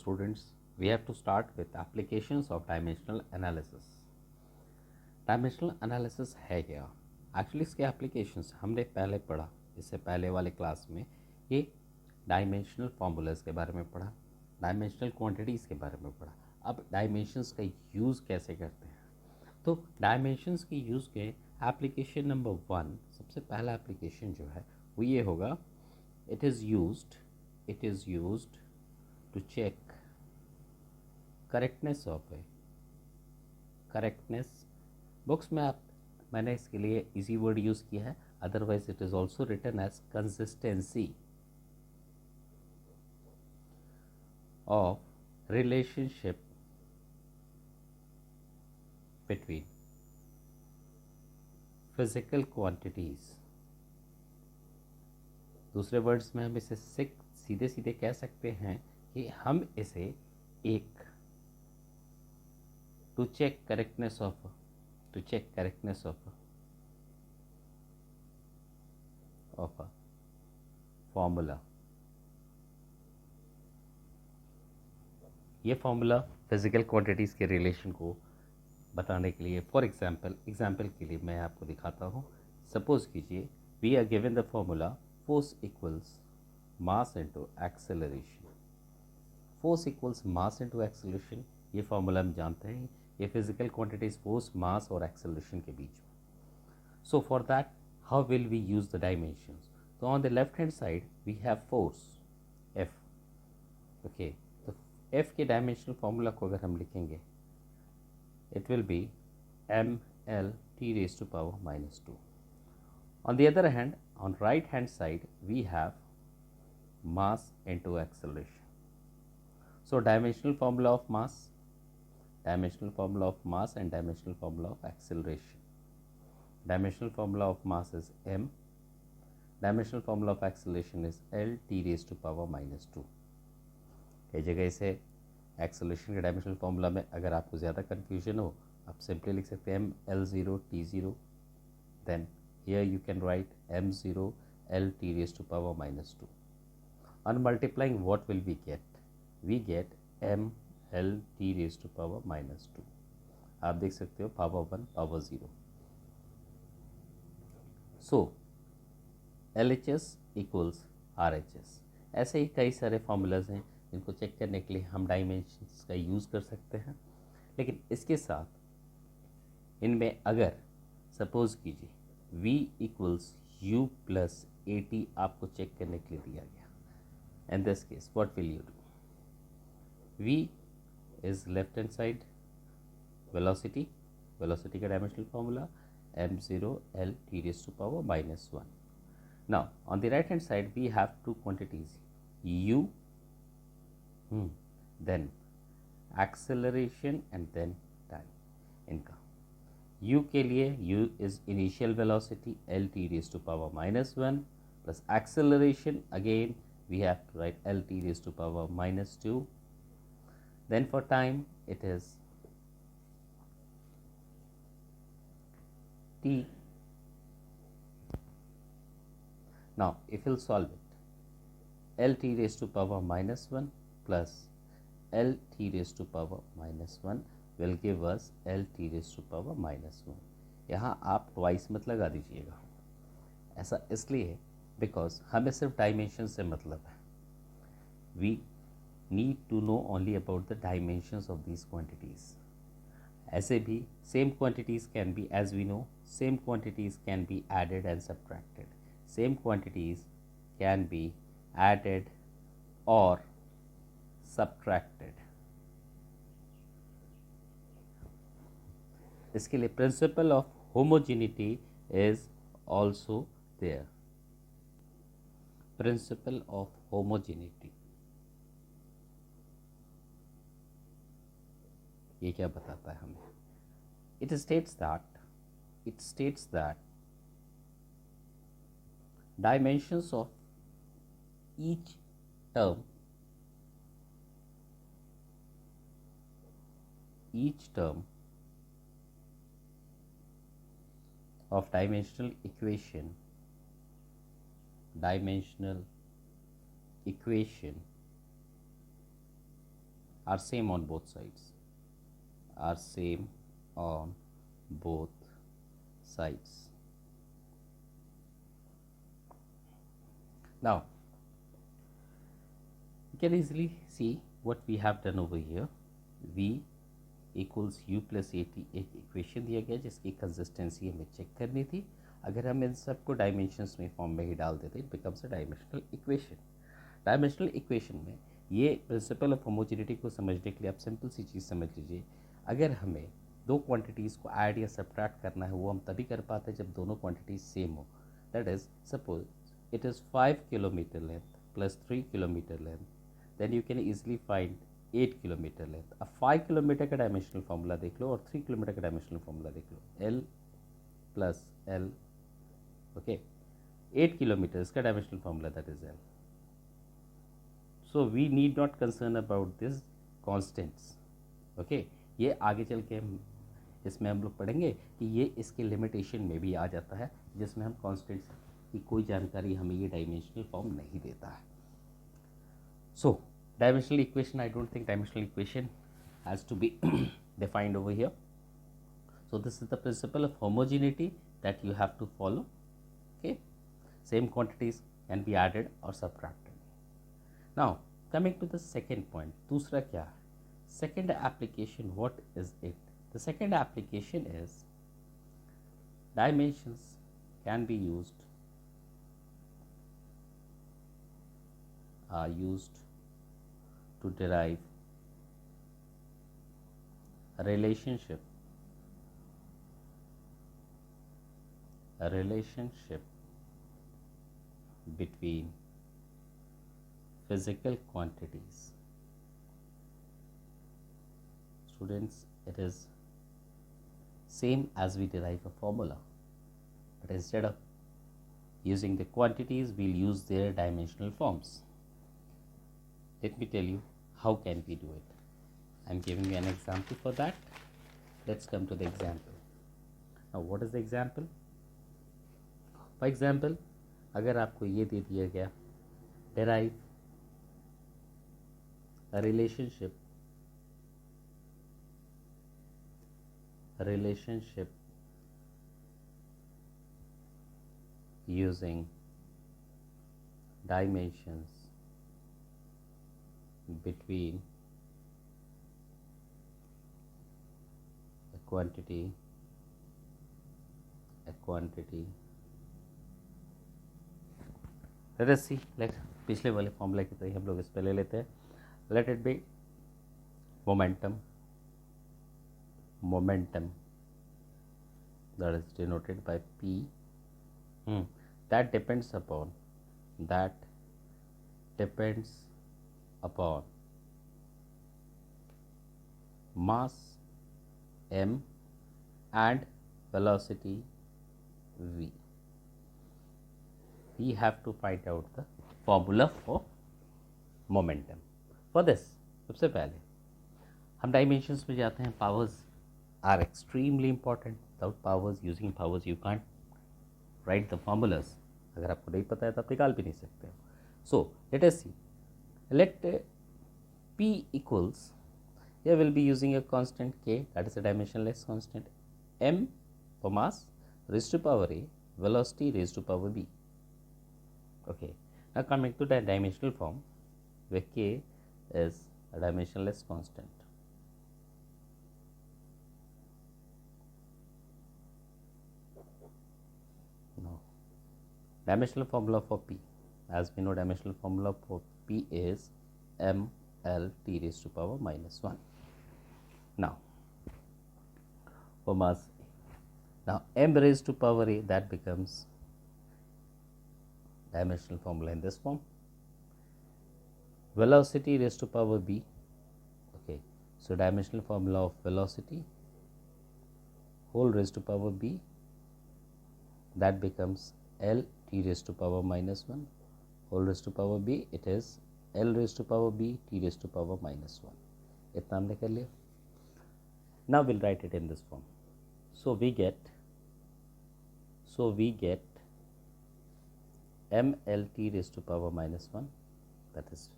students, we have to start with applications of dimensional analysis. Dimensional analysis है क्या? Actually इसके applications हमने पहले पढ़ा, इससे पहले वाले क्लास में ये डायमेंशनल फार्मूलाज के बारे में पढ़ा, डायमेंशनल क्वांटिटीज़ के बारे में पढ़ा। अब डायमेंशंस का यूज़ कैसे करते हैं, तो डायमेंशंस की यूज़ के एप्लीकेशन नंबर 1, सबसे पहला एप्लीकेशन जो है वो ये होगा, it is used to check correctness of a correctness. Books में मैंने इसके लिए इजी वर्ड यूज़ किया है, otherwise it is also written as consistency of relationship between physical quantities. दूसरे वर्ड्स में हम इसे सीधे सीधे कह सकते हैं कि हम इसे एक to check correctness of a formula. ये फॉर्मूला फिजिकल क्वांटिटीज़ के रिलेशन को बताने के लिए, फॉर एग्जाम्पल के लिए मैं आपको दिखाता हूँ। सपोज कीजिए we are given the formula force equals mass into acceleration. Force equals mass into acceleration, ये फॉर्मूला हम जानते हैं, ये फिजिकल क्वांटिटीज फोर्स, मास और एक्सेलरेशन के बीच में। So for that how will we use the dimensions? तो on the left hand side we have force F. Okay, तो एफ के डायमेंशनल फॉर्मूला को अगर हम लिखेंगे, it will be mL(T⁻²). On the other hand, on right hand side we have mass into acceleration. So dimensional formula of mass and dimensional formula of acceleration. Dimensional formula of mass is m, dimensional formula of acceleration is L(T⁻²). कई जगह इसे acceleration के dimensional formula में अगर आपको ज़्यादा confusion हो, आप सिंपली लिख सकते हैं mL0 T0, then here you can write m0 L(T⁻²). On multiplying, what will we get? We get mL(T⁻²). आप देख सकते हो पावर 1 पावर 0। सो LHS इक्वल्स RHS। ऐसे ही कई सारे फॉर्मूलाज हैं जिनको चेक करने के लिए हम डायमेंशंस का यूज़ कर सकते हैं। लेकिन इसके साथ इनमें अगर सपोज कीजिए V equals U plus AT आपको चेक करने के लिए दिया गया, in this case what will you do? V is left hand side velocity का dimensional formula m0 L(T⁻²). Now on the right hand side we have two quantities, u, then acceleration and then time। इनका u के लिए u is initial velocity L(T⁻²) plus acceleration, again we have to write L(T⁻²). Then for time it is t. Now if we'll solve it, L(T⁻² plus L(T⁻² will give us L(T⁻²). यहाँ आप twice मत लगा दीजिएगा, ऐसा इसलिए because हमें सिर्फ dimension से मतलब है। We need to know only about the dimensions of these quantities. ऐसे भी same quantities can be, as we know, same quantities can be added and subtracted. Same quantities can be added or subtracted. इसके लिए principle of homogeneity is also there. Principle of homogeneity, ये क्या बताता है हमें? It states that dimensions of each term of dimensional equation are same on both sides, are same on both sides. Now you can easily see what we have done over here. V equals u plus A T एक equation दिया गया जिसकी consistency हमें check करनी थी. अगर हम इन सबको डायमेंशंस में फॉर्म में ही डाल देते it becomes a dimensional equation. Dimensional equation में ये प्रिंसिपल ऑफ होमोजेनिटी को समझने के लिए आप सिंपल सी चीज़ समझ लीजिए. अगर हमें दो क्वांटिटीज़ को ऐड या सब्ट्रैक्ट करना है वो हम तभी कर पाते हैं जब दोनों क्वांटिटीज सेम हो. That is suppose it is 5 kilometre length plus 3 kilometre length, then you can easily find 8 kilometre length. अब 5 किलोमीटर का डायमेंशनल फॉर्मूला देख लो और 3 किलोमीटर का डायमेंशनल फॉर्मूला देख लो. L plus L. Okay, 8 kilometre इसका dimensional formula that is L. So we need not concern about this constants. Okay, ये आगे चल के इसमें हम लोग पढ़ेंगे कि ये इसके लिमिटेशन में भी आ जाता है जिसमें हम कॉन्स्टेंट्स की कोई जानकारी हमें ये डायमेंशनल फॉर्म नहीं देता है. सो dimensional equation, I don't think dimensional equation has to be defined over here. So this is the principle of homogeneity that you have to follow. Okay, same quantities can be added or subtracted. Now coming to the second point, दूसरा क्या है? Second application, what is it? The second application is dimensions can be used to derive a relationship between physical quantities. Students, it is same as we derive a formula, but instead of using the quantities we'll use their dimensional forms. Let me tell you how can we do it. I'm giving you an example for that. Let's come to the example. Now what is the example? For example, अगर आपको ये दे दिया गया derive a relationship using dimensions between a quantity let us see. let पिछले वाले formula की तरह हम लोग इस पे ले लेते हैं. let it be momentum that is denoted by P. That depends upon mass m and velocity v. We have to find out the formula for momentum. For this, सबसे पहले हम डायमेंशंस में जाते हैं. Powers are extremely important. Without powers, using powers you can't write the formulas. अगर आपको नहीं पता है तो आप निकाल भी नहीं सकते हो. So let us C. let P equals, here we'll be using a constant K, that is a dimensionless constant, m for mass raised to power a, velocity raised to power b. Okay, now coming to the dimensional form where K is a dimensionless constant. Now dimensional formula for P, as we know, dimensional formula for P is m L t raised to power minus 1. Now for mass, now m raised to power a, that becomes dimensional formula in this form. Velocity raised to power b. Okay, so dimensional formula of velocity whole raised to power b, that becomes L t raised to power minus 1 whole raised to power b. It is L raised to power b t raised to power minus 1. इतना हमने कर लिया. Now we'll write it in this form. So we get m L t raised to power minus 1, that is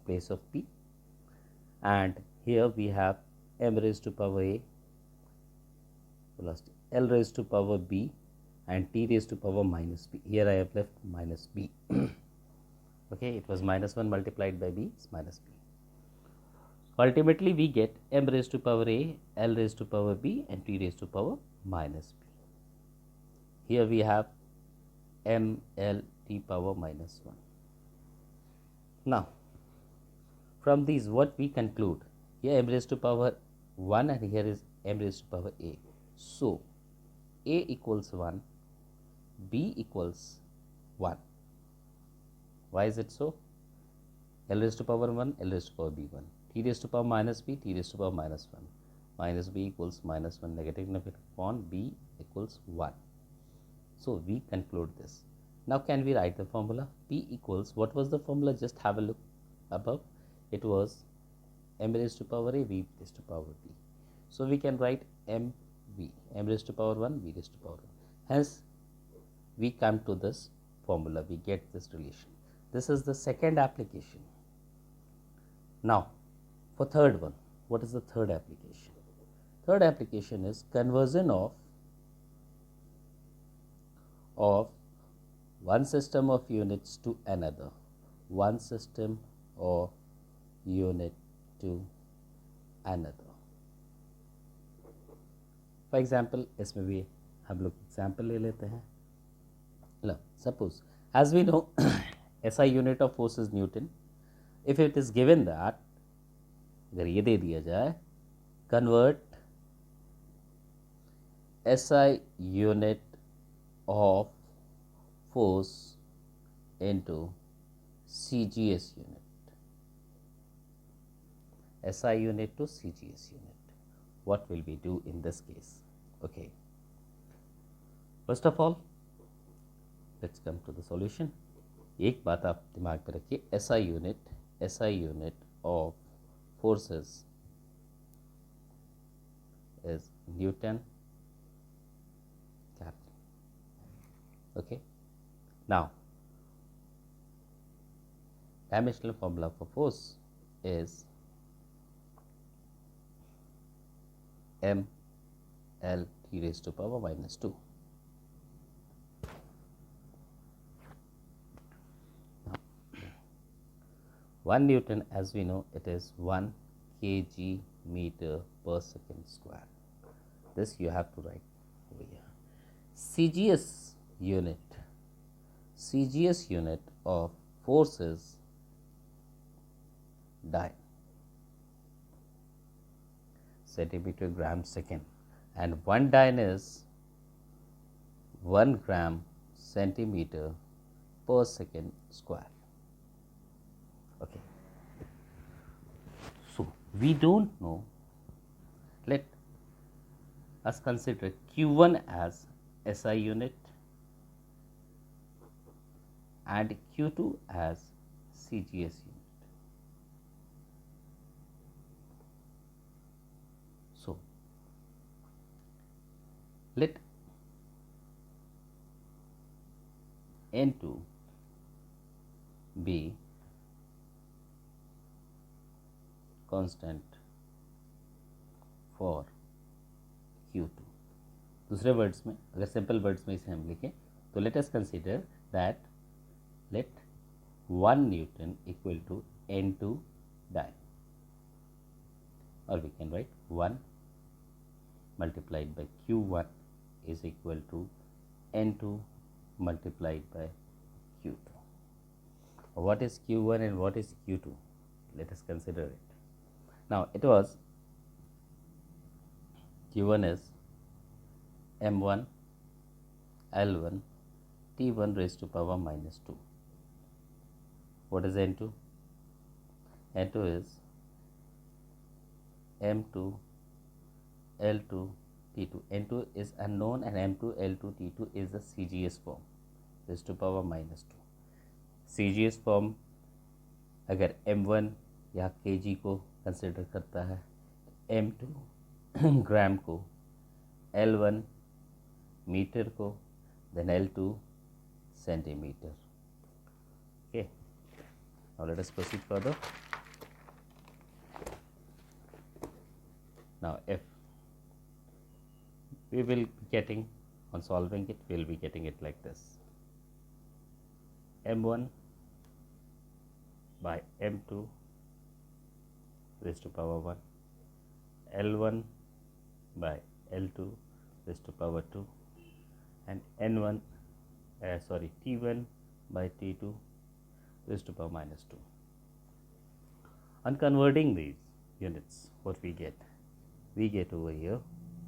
place of p, and here we have m raised to power a plus l raised to power b and t raised to power minus b. Here I have left minus b. Okay, it was minus 1 multiplied by b is minus b. Ultimately, we get m raised to power a, l raised to power b and t raised to power minus b. Here we have m, l, t power minus 1. Now, from these what we conclude? Here m raised to power 1 and here is m raised to power a. So, a equals 1, b equals 1. Why is it so? L raised to power 1, L raised to power b 1. T raised to power minus b, T raised to power minus 1. Minus b equals minus 1, negative upon b equals 1. So, we conclude this. Now, can we write the formula? P equals, what was the formula? Just have a look above. It was m raised to power a, v raised to power b. So, we can write m raised to power 1, v raised to power 1. Hence, we come to this formula, we get this relation. This is the second application. Now, for third one, what is the third application? Third application is conversion of one system of units to another. One system of unit to another. For example, इसमें भी हम लोग example ले लेते हैं. Suppose, as we know, SI unit of force is Newton. If it is given that, अगर ये दे दिया जाए, convert SI unit of force into CGS unit. SI unit to CGS unit. What will we do in this case? Okay. First of all, let's come to the solution. एक बात आप दिमाग में रखिए, SI unit of forces is Newton capital. Okay. Now, dimensional formula for force is m l t raised to power minus 2. Now, 1 Newton, as we know, it is 1 kg meter per second square. This you have to write over here. CGS unit of forces dyne, centimeter gram second, and one dyne is 1 gram centimeter per second square. Okay. So, we don't know, let us consider Q1 as SI unit and Q2 as CGS unit. So, let N2 be constant for Q2. दूसरे words में, अगर simple words में इसे हम लिखें तो let us consider that let 1 Newton equal to N2 dyne, or we can write 1 multiplied by Q1 is equal to N2 multiplied by Q2. What is Q1 and what is Q2? Let us consider it. Now, it was Q1 is M1 L1 T1 raised to power minus 2. What is N2? N2 is M2 L2 T2. N2 is unknown and M2 L2 T2 is the CGS form raised to power minus 2. CGS form अगर M1 या kg को consider करता है, M2 ग्राम को, L1 metre को, then L2 centimeter. Okay. Now, let us proceed further. Now if we will be getting, on solving it, we will be getting it like this: m1 by m2 raised to power 1, L1 by L2 raised to power 2, and N1 T1 by T2 raised to power minus 2. On converting these units, what we get? We get over here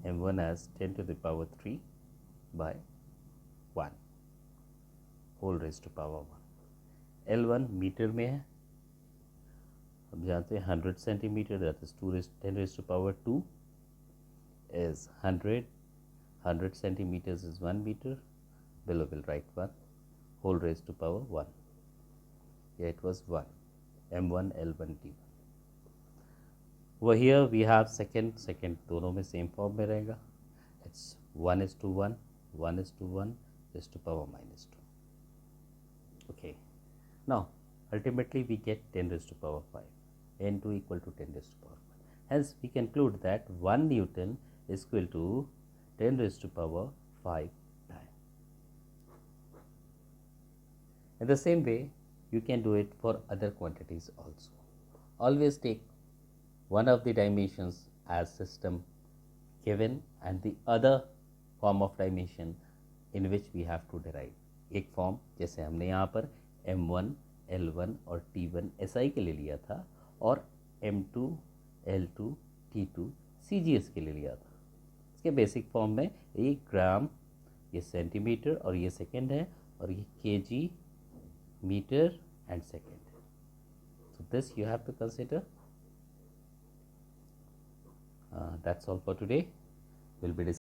m1 as 10 to the power 3 by 1 whole raised to power 1. L1 metre में है, अब जानते हैं 100 centimetre, that is 10 raised to power 2 is 100 centimeters is 1 meter. Below we'll write 1 whole raised to power 1. Here it was 1 m1 L1 T1. Over here we have second दोनों में same form में रहेगा. It's 1:1 1:1 raised to power minus 2. Okay, now ultimately we get 10 raised to power 5, n2 equal to 10 raised to power 5. Hence we conclude that 1 Newton is equal to 10 raised to power 5 times. In the same way, you can do it for other quantities also. Always take one of the dimensions as system given and the other form of dimension in which we have to derive. एक form जैसे हमने यहाँ पर m1 L1 और T1 SI के लिए लिया था और m2 L2 T2 CGS के लिए लिया था. इसके बेसिक फॉर्म में ये ग्राम, ये सेंटीमीटर और ये सेकेंड है, और ये kg, metre and second. So this you have to consider. That's all for today. We'll be